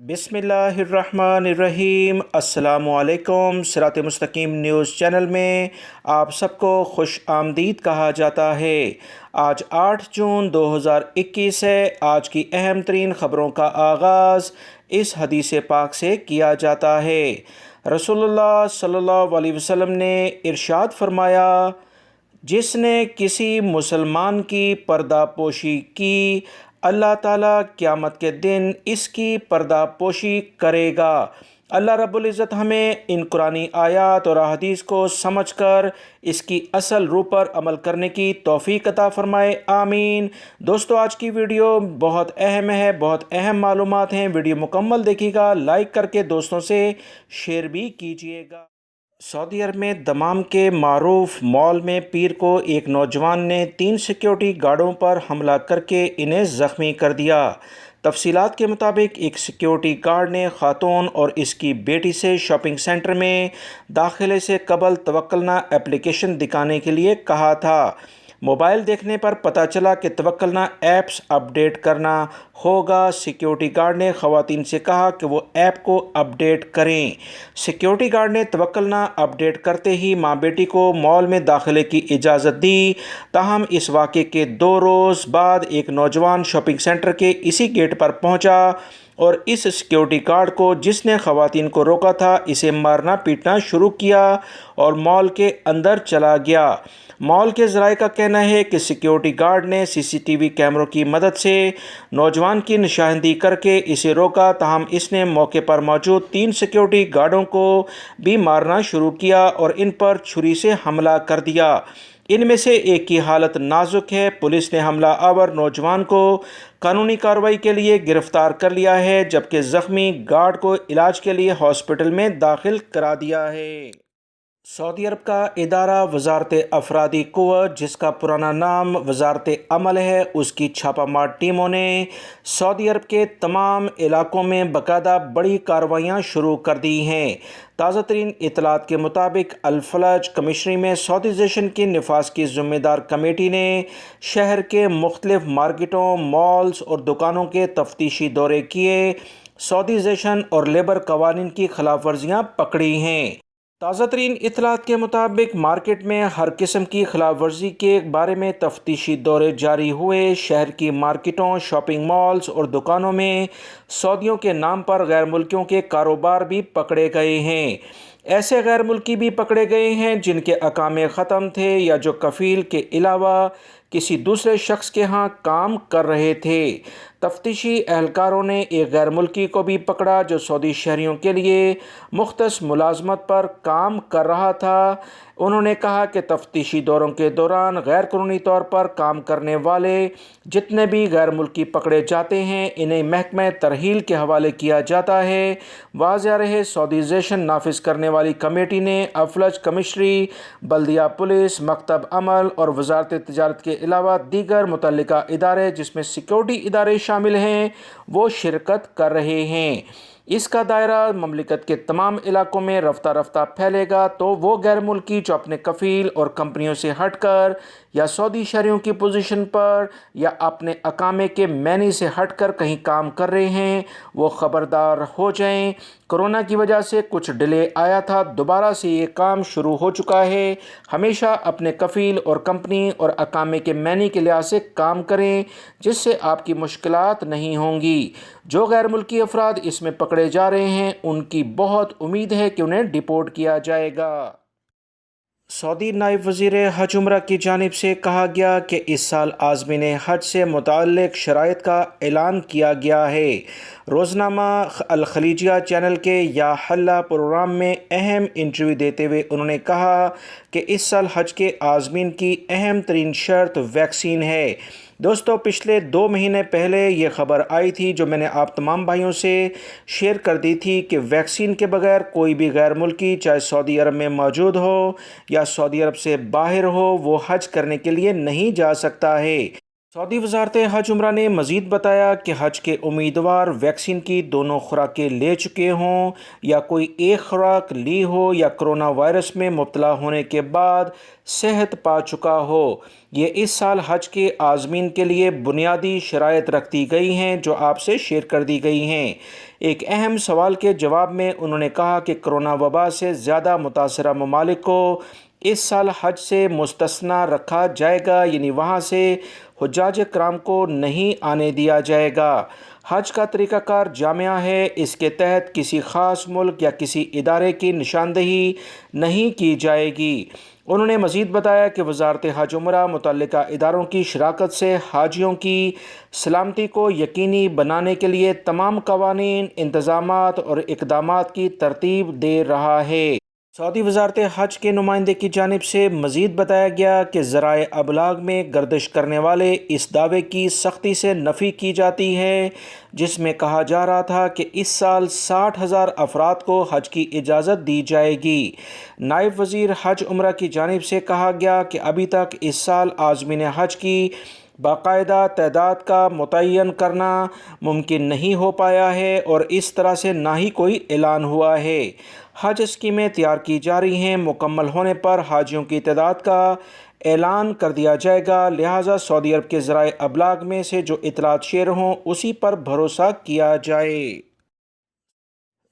بسم اللہ الرحمن الرحیم۔ السلام علیکم۔ سرات.e.مustaqem نیوز چینل میں آپ سب کو خوش آمدید کہا جاتا ہے۔ آج 8 جون 2021 ہے۔ آج کی اہم ترین خبروں کا آغاز اس حدیث پاک سے کیا جاتا ہے۔ رسول اللہ صلی اللہ علیہ وسلم نے ارشاد فرمایا، جس نے کسی مسلمان کی پردہ پوشی کی، اللہ تعالیٰ قیامت کے دن اس کی پردہ پوشی کرے گا۔ اللہ رب العزت ہمیں ان قرآنی آیات اور احادیث کو سمجھ کر اس کی اصل روح پر عمل کرنے کی توفیق عطا فرمائے، آمین۔ دوستو، آج کی ویڈیو بہت اہم ہے، بہت اہم معلومات ہیں۔ ویڈیو مکمل دیکھیے گا، لائک کر کے دوستوں سے شیئر بھی کیجیے گا۔ سعودی عرب میں دمام کے معروف مال میں پیر کو ایک نوجوان نے 3 سیکیورٹی گارڈوں پر حملہ کر کے انہیں زخمی کر دیا۔ تفصیلات کے مطابق ایک سیکیورٹی گارڈ نے خاتون اور اس کی بیٹی سے شاپنگ سینٹر میں داخلے سے قبل توکلنا اپلیکیشن دکھانے کے لیے کہا تھا۔ موبائل دیکھنے پر پتہ چلا کہ توکلنا ایپس اپڈیٹ کرنا ہوگا۔ سیکیورٹی گارڈ نے خواتین سے کہا کہ وہ ایپ کو اپڈیٹ کریں۔ سیکیورٹی گارڈ نے توکلنا اپڈیٹ کرتے ہی ماں بیٹی کو مال میں داخلے کی اجازت دی۔ تاہم اس واقعے کے 2 روز بعد ایک نوجوان شاپنگ سینٹر کے اسی گیٹ پر پہنچا اور اس سیکیورٹی گارڈ کو، جس نے خواتین کو روکا تھا، اسے مارنا پیٹنا شروع کیا اور مال کے اندر چلا گیا۔ مال کے ذرائع کا کہنا ہے کہ سیکیورٹی گارڈ نے CCTV کیمروں کی مدد سے نوجوان کی نشاندہی کر کے اسے روکا، تاہم اس نے موقع پر موجود 3 سیکیورٹی گارڈوں کو بھی مارنا شروع کیا اور ان پر چھری سے حملہ کر دیا۔ ان میں سے ایک کی حالت نازک ہے۔ پولیس نے حملہ آور نوجوان کو قانونی کارروائی کے لیے گرفتار کر لیا ہے، جبکہ زخمی گارڈ کو علاج کے لیے ہاسپٹل میں داخل کرا دیا ہے۔ سعودی عرب کا ادارہ وزارت افرادی قوت، جس کا پرانا نام وزارت عمل ہے، اس کی چھاپہ مار ٹیموں نے سعودی عرب کے تمام علاقوں میں باقاعدہ بڑی کارروائیاں شروع کر دی ہیں۔ تازہ ترین اطلاعات کے مطابق الفلج کمشنری میں سعودیزیشن کے نفاذ کی ذمہ دار کمیٹی نے شہر کے مختلف مارکیٹوں، مالز اور دکانوں کے تفتیشی دورے کیے، سعودیزیشن اور لیبر قوانین کی خلاف ورزیاں پکڑی ہیں۔ تازہ ترین اطلاعات کے مطابق مارکیٹ میں ہر قسم کی خلاف ورزی کے بارے میں تفتیشی دورے جاری ہوئے۔ شہر کی مارکیٹوں، شاپنگ مالز اور دکانوں میں سعودیوں کے نام پر غیر ملکیوں کے کاروبار بھی پکڑے گئے ہیں۔ ایسے غیر ملکی بھی پکڑے گئے ہیں جن کے اقامے ختم تھے یا جو کفیل کے علاوہ کسی دوسرے شخص کے ہاں کام کر رہے تھے۔ تفتیشی اہلکاروں نے ایک غیر ملکی کو بھی پکڑا جو سعودی شہریوں کے لیے مختص ملازمت پر کام کر رہا تھا۔ انہوں نے کہا کہ تفتیشی دوروں کے دوران غیر قانونی طور پر کام کرنے والے جتنے بھی غیر ملکی پکڑے جاتے ہیں، انہیں محکمہ ترحیل کے حوالے کیا جاتا ہے۔ واضح رہے، سعودیزیشن نافذ کرنے والی کمیٹی نے افلج کمشنری، بلدیہ پولیس، مکتب عمل اور وزارت تجارت کے علاوہ دیگر متعلقہ ادارے، جس میں سیکیورٹی ادارے شامل ہیں، وہ شرکت کر رہے ہیں۔ اس کا دائرہ مملکت کے تمام علاقوں میں رفتہ رفتہ پھیلے گا، تو وہ غیر ملکی جو اپنے کفیل اور کمپنیوں سے ہٹ کر یا سعودی شہریوں کی پوزیشن پر یا اپنے اقامے کے معنی سے ہٹ کر کہیں کام کر رہے ہیں، وہ خبردار ہو جائیں۔ کورونا کی وجہ سے کچھ ڈیلے آیا تھا، دوبارہ سے یہ کام شروع ہو چکا ہے۔ ہمیشہ اپنے کفیل اور کمپنی اور اقامے کے معنی کے لحاظ سے کام کریں، جس سے آپ کی مشکلات نہیں ہوں گی۔ جو غیر ملکی افراد اس میں پکڑے جا رہے ہیں، ان کی بہت امید ہے کہ انہیں ڈیپورٹ کیا جائے گا۔ سعودی نائب وزیر حج عمرہ کی جانب سے کہا گیا کہ اس سال عازمین حج سے متعلق شرائط کا اعلان کیا گیا ہے۔ روزنامہ الخلیجیہ چینل کے یا حلہ پروگرام میں اہم انٹرویو دیتے ہوئے انہوں نے کہا کہ اس سال حج کے عازمین کی اہم ترین شرط ویکسین ہے۔ دوستو، پچھلے 2 مہینے پہلے یہ خبر آئی تھی جو میں نے آپ تمام بھائیوں سے شیئر کر دی تھی کہ ویکسین کے بغیر کوئی بھی غیر ملکی، چاہے سعودی عرب میں موجود ہو یا سعودی عرب سے باہر ہو، وہ حج کرنے کے لیے نہیں جا سکتا ہے۔ سعودی وزارت حج عمرہ نے مزید بتایا کہ حج کے امیدوار ویکسین کی دونوں خوراکیں لے چکے ہوں یا کوئی ایک خوراک لی ہو یا کرونا وائرس میں مبتلا ہونے کے بعد صحت پا چکا ہو، یہ اس سال حج کے عازمین کے لیے بنیادی شرائط رکھ دی گئی ہیں جو آپ سے شیئر کر دی گئی ہیں۔ ایک اہم سوال کے جواب میں انہوں نے کہا کہ کرونا وبا سے زیادہ متاثرہ ممالک کو اس سال حج سے مستثنیٰ رکھا جائے گا، یعنی وہاں سے حجاج کرام کو نہیں آنے دیا جائے گا۔ حج کا طریقہ کار جامع ہے، اس کے تحت کسی خاص ملک یا کسی ادارے کی نشاندہی نہیں کی جائے گی۔ انہوں نے مزید بتایا کہ وزارت حج عمرہ متعلقہ اداروں کی شراکت سے حاجیوں کی سلامتی کو یقینی بنانے کے لیے تمام قوانین، انتظامات اور اقدامات کی ترتیب دے رہا ہے۔ سعودی وزارت حج کے نمائندے کی جانب سے مزید بتایا گیا کہ ذرائع ابلاغ میں گردش کرنے والے اس دعوے کی سختی سے نفی کی جاتی ہے جس میں کہا جا رہا تھا کہ اس سال 60,000 افراد کو حج کی اجازت دی جائے گی۔ نائب وزیر حج عمرہ کی جانب سے کہا گیا کہ ابھی تک اس سال عازمین حج کی باقاعدہ تعداد کا متعین کرنا ممکن نہیں ہو پایا ہے اور اس طرح سے نہ ہی کوئی اعلان ہوا ہے۔ حج اسکیمیں تیار کی جا رہی ہیں، مکمل ہونے پر حاجیوں کی تعداد کا اعلان کر دیا جائے گا، لہٰذا سعودی عرب کے ذرائع ابلاغ میں سے جو اطلاعات شیئر ہوں اسی پر بھروسہ کیا جائے۔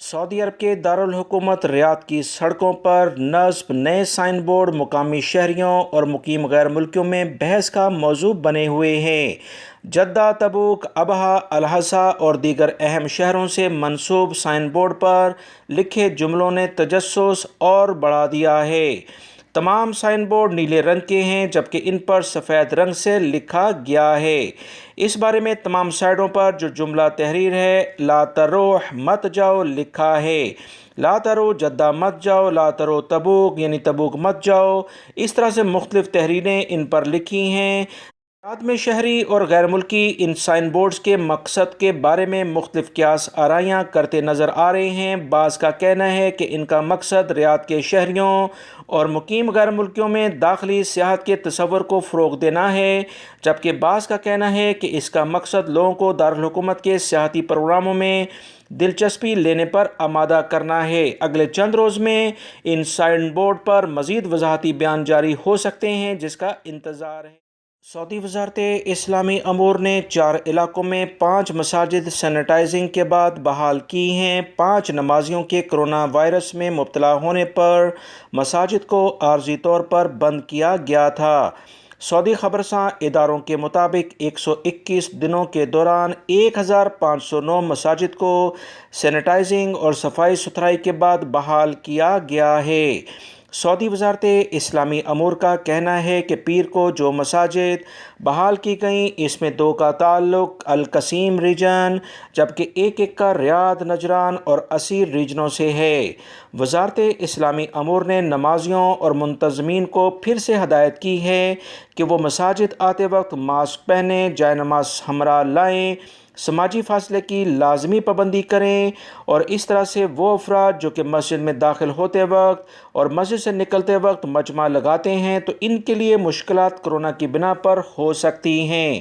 سعودی عرب کے دارالحکومت ریاض کی سڑکوں پر نصب نئے سائن بورڈ مقامی شہریوں اور مقیم غیر ملکیوں میں بحث کا موضوع بنے ہوئے ہیں۔ جدہ، تبوک، ابہا، الحصہ اور دیگر اہم شہروں سے منسوب سائن بورڈ پر لکھے جملوں نے تجسس اور بڑھا دیا ہے۔ تمام سائن بورڈ نیلے رنگ کے ہیں جبکہ ان پر سفید رنگ سے لکھا گیا ہے۔ اس بارے میں تمام سائڈوں پر جو جملہ تحریر ہے لا تروح مت جاؤ لکھا ہے۔ لا ترو جدہ مت جاؤ، لا ترو تبوک یعنی تبوک مت جاؤ، اس طرح سے مختلف تحریریں ان پر لکھی ہیں۔ ریاض میں شہری اور غیر ملکی ان سائن بورڈز کے مقصد کے بارے میں مختلف قیاس آرائیاں کرتے نظر آ رہے ہیں۔ بعض کا کہنا ہے کہ ان کا مقصد ریاض کے شہریوں اور مقیم غیر ملکیوں میں داخلی سیاحت کے تصور کو فروغ دینا ہے، جبکہ بعض کا کہنا ہے کہ اس کا مقصد لوگوں کو دارالحکومت کے سیاحتی پروگراموں میں دلچسپی لینے پر آمادہ کرنا ہے۔ اگلے چند روز میں ان سائن بورڈ پر مزید وضاحتی بیان جاری ہو سکتے ہیں جس کا انتظار ہے۔ سعودی وزارت اسلامی امور نے 4 علاقوں میں 5 مساجد سینیٹائزنگ کے بعد بحال کی ہیں۔ 5 نمازیوں کے کرونا وائرس میں مبتلا ہونے پر مساجد کو عارضی طور پر بند کیا گیا تھا۔ سعودی خبرساں اداروں کے مطابق 121 دنوں کے دوران 1509 مساجد کو سینیٹائزنگ اور صفائی ستھرائی کے بعد بحال کیا گیا ہے۔ سعودی وزارت اسلامی امور کا کہنا ہے کہ پیر کو جو مساجد بحال کی گئیں اس میں 2 کا تعلق القصیم ریجن جبکہ ایک کا ریاض، نجران اور عسیر ریجنوں سے ہے۔ وزارت اسلامی امور نے نمازیوں اور منتظمین کو پھر سے ہدایت کی ہے کہ وہ مساجد آتے وقت ماسک پہنیں، جائے نماز ہمراہ لائیں، سماجی فاصلے کی لازمی پابندی کریں اور اس طرح سے وہ افراد جو کہ مسجد میں داخل ہوتے وقت اور مسجد سے نکلتے وقت مجمع لگاتے ہیں تو ان کے لیے مشکلات کرونا کی بنا پر ہو سکتی ہیں۔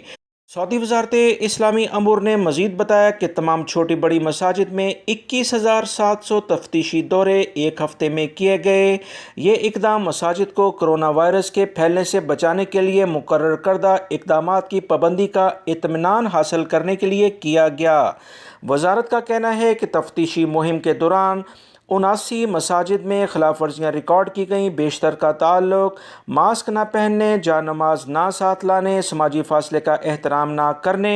سعودی وزارت اسلامی امور نے مزید بتایا کہ تمام چھوٹی بڑی مساجد میں 21,700 تفتیشی دورے ایک ہفتے میں کیے گئے۔ یہ اقدام مساجد کو کرونا وائرس کے پھیلنے سے بچانے کے لیے مقرر کردہ اقدامات کی پابندی کا اطمینان حاصل کرنے کے لیے کیا گیا۔ وزارت کا کہنا ہے کہ تفتیشی مہم کے دوران 79 مساجد میں خلاف ورزیاں ریکارڈ کی گئیں۔ بیشتر کا تعلق ماسک نہ پہننے، جا نماز نہ ساتھ لانے، سماجی فاصلے کا احترام نہ کرنے،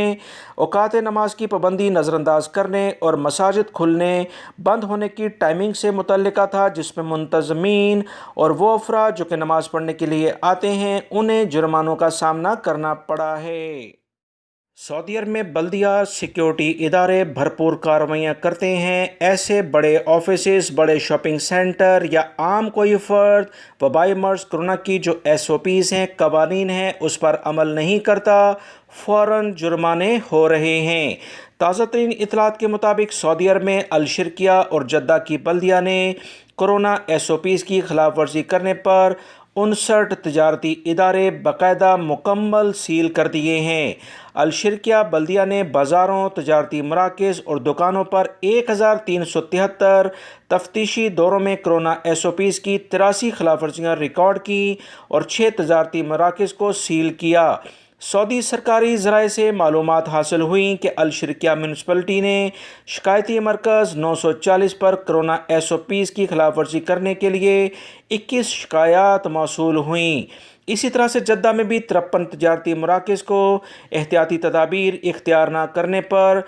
اوقات نماز کی پابندی نظر انداز کرنے اور مساجد کھلنے بند ہونے کی ٹائمنگ سے متعلقہ تھا، جس میں منتظمین اور وہ افراد جو کہ نماز پڑھنے کے لیے آتے ہیں انہیں جرمانوں کا سامنا کرنا پڑا ہے۔ سعودی عرب میں بلدیہ سیکیورٹی ادارے بھرپور کارروائیاں کرتے ہیں۔ ایسے بڑے آفیسز، بڑے شاپنگ سینٹر یا عام کوئی فرد وبائی مرض کرونا کی جو SOPs ہیں، قوانین ہیں، اس پر عمل نہیں کرتا، فوراً جرمانے ہو رہے ہیں۔ تازہ ترین اطلاعات کے مطابق سعودی عرب میں الشرقیہ اور جدہ کی بلدیہ نے کرونا SOPs کی خلاف ورزی کرنے پر 59 تجارتی ادارے باقاعدہ مکمل سیل کر دیے ہیں۔ الشرقیہ بلدیہ نے بازاروں، تجارتی مراکز اور دکانوں پر 1373 تفتیشی دوروں میں کرونا SOPs کی 83 خلاف ورزیاں ریکارڈ کی اور 6 تجارتی مراکز کو سیل کیا۔ سعودی سرکاری ذرائع سے معلومات حاصل ہوئیں کہ الشرقیہ میونسپلٹی نے شکایتی مرکز 940 پر کرونا SOPs کی خلاف ورزی کرنے کے لیے 21 شکایات موصول ہوئیں۔ اسی طرح سے جدہ میں بھی 53 تجارتی مراکز کو احتیاطی تدابیر اختیار نہ کرنے پر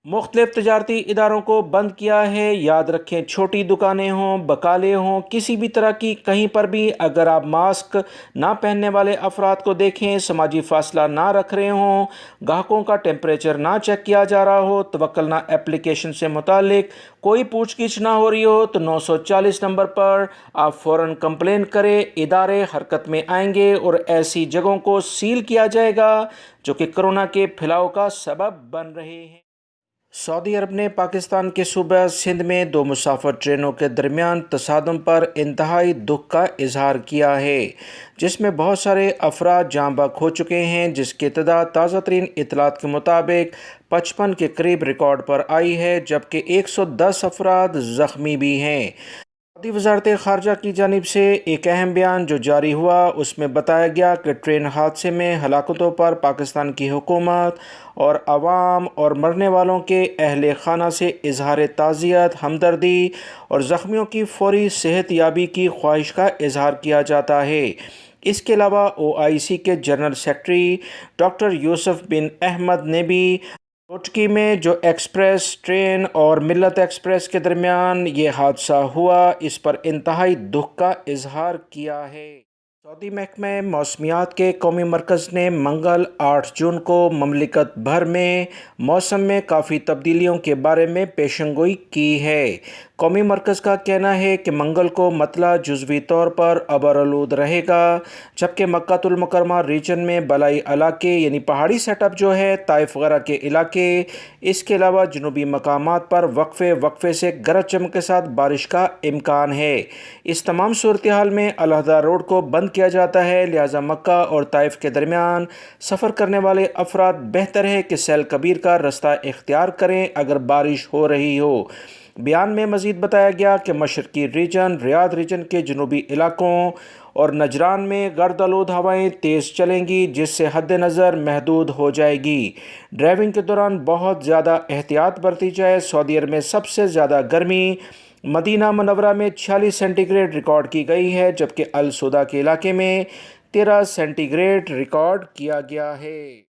مختلف تجارتی اداروں کو بند کیا ہے۔ یاد رکھیں، چھوٹی دکانیں ہوں، بقالے ہوں، کسی بھی طرح کی کہیں پر بھی اگر آپ ماسک نہ پہننے والے افراد کو دیکھیں، سماجی فاصلہ نہ رکھ رہے ہوں، گاہکوں کا ٹیمپریچر نہ چیک کیا جا رہا ہو، توکلنا اپلیکیشن سے متعلق کوئی پوچھ گچھ نہ ہو رہی ہو تو 940 نمبر پر آپ فوراً کمپلین کریں۔ ادارے حرکت میں آئیں گے اور ایسی جگہوں کو سیل کیا جائے گا جو کہ کرونا کے پھیلاؤ کا سبب بن رہے ہیں۔ سعودی عرب نے پاکستان کے صوبہ سندھ میں 2 مسافر ٹرینوں کے درمیان تصادم پر انتہائی دکھ کا اظہار کیا ہے، جس میں بہت سارے افراد جاں بحق ہو چکے ہیں، جس کی تعداد تازہ ترین اطلاعات کے مطابق 55 کے قریب ریکارڈ پر آئی ہے، جبکہ 110 افراد زخمی بھی ہیں۔ سعودی وزارت خارجہ کی جانب سے ایک اہم بیان جو جاری ہوا، اس میں بتایا گیا کہ ٹرین حادثے میں ہلاکتوں پر پاکستان کی حکومت اور عوام اور مرنے والوں کے اہل خانہ سے اظہار تعزیت، ہمدردی اور زخمیوں کی فوری صحت یابی کی خواہش کا اظہار کیا جاتا ہے۔ اس کے علاوہ OIC کے جنرل سیکرٹری ڈاکٹر یوسف بن احمد نے بھی ترکی میں جو ایکسپریس ٹرین اور ملت ایکسپریس کے درمیان یہ حادثہ ہوا، اس پر انتہائی دکھ کا اظہار کیا ہے۔ سعودی محکمہ موسمیات کے قومی مرکز نے منگل 8 جون کو مملکت بھر میں موسم میں کافی تبدیلیوں کے بارے میں پیشن گوئی کی ہے۔ قومی مرکز کا کہنا ہے کہ منگل کو مطلع جزوی طور پر ابرآلود رہے گا، جبکہ مکہ المکرمہ ریجن میں بالائی علاقے یعنی پہاڑی سیٹ اپ جو ہے، طائف وغیرہ کے علاقے، اس کے علاوہ جنوبی مقامات پر وقفے سے گرج چمک کے ساتھ بارش کا امکان ہے۔ اس تمام صورتحال میں علیحدہ روڈ کو بند کیا جاتا ہے، لہٰذا مکہ اور طائف کے درمیان سفر کرنے والے افراد بہتر ہے کہ سیل کبیر کا رستہ اختیار کریں اگر بارش ہو رہی ہو۔ بیان میں مزید بتایا گیا کہ مشرقی ریجن، ریاض ریجن کے جنوبی علاقوں اور نجران میں گرد آلود ہوائیں تیز چلیں گی، جس سے حد نظر محدود ہو جائے گی۔ ڈرائیونگ کے دوران بہت زیادہ احتیاط برتی جائے۔ سعودی عرب میں سب سے زیادہ گرمی مدینہ منورہ میں 46 سینٹی گریڈ ریکارڈ کی گئی ہے، جبکہ السوداء کے علاقے میں 13 سینٹی گریڈ ریکارڈ کیا گیا ہے۔